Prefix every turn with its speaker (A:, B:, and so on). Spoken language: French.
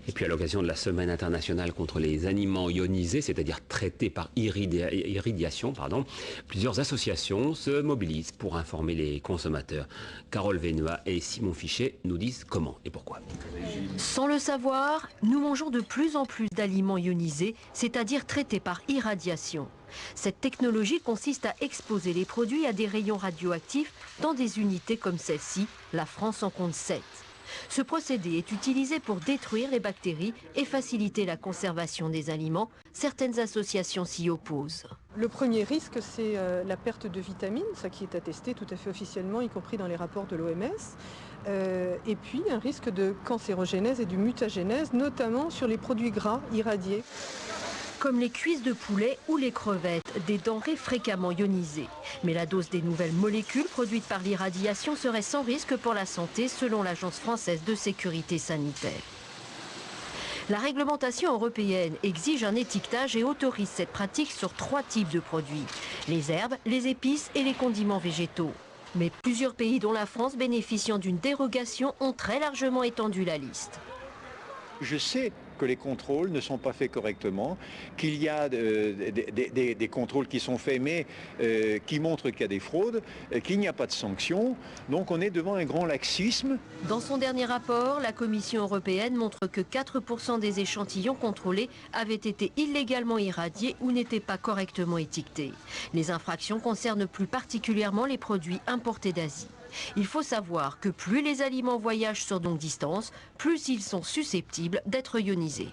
A: Et puis à l'occasion de la Semaine internationale contre les aliments ionisés, c'est-à-dire traités par irradiation, plusieurs associations se mobilisent pour informer les consommateurs. Carole Vénua et Simon Fichet nous disent comment et pourquoi.
B: Sans le savoir, nous mangeons de plus en plus d'aliments ionisés, c'est-à-dire traités par irradiation. Cette technologie consiste à exposer les produits à des rayons radioactifs dans des unités comme celle-ci. La France en compte 7. Ce procédé est utilisé pour détruire les bactéries et faciliter la conservation des aliments. Certaines associations s'y opposent.
C: Le premier risque, c'est la perte de vitamines, ça qui est attesté tout à fait officiellement, y compris dans les rapports de l'OMS. Et puis un risque de cancérogénèse et de mutagénèse, notamment sur les produits gras irradiés.
B: Comme les cuisses de poulet ou les crevettes, des denrées fréquemment ionisées. Mais la dose des nouvelles molécules produites par l'irradiation serait sans risque pour la santé, selon l'Agence française de sécurité sanitaire. La réglementation européenne exige un étiquetage et autorise cette pratique sur 3 types de produits: les herbes, les épices et les condiments végétaux. Mais plusieurs pays, dont la France, bénéficiant d'une dérogation, ont très largement étendu la liste.
D: Je sais que les contrôles ne sont pas faits correctement, qu'il y a des contrôles qui sont faits mais qui montrent qu'il y a des fraudes, qu'il n'y a pas de sanctions. Donc on est devant un grand laxisme.
B: Dans son dernier rapport, la Commission européenne montre que 4% des échantillons contrôlés avaient été illégalement irradiés ou n'étaient pas correctement étiquetés. Les infractions concernent plus particulièrement les produits importés d'Asie. Il faut savoir que plus les aliments voyagent sur longue distance, plus ils sont susceptibles d'être ionisés.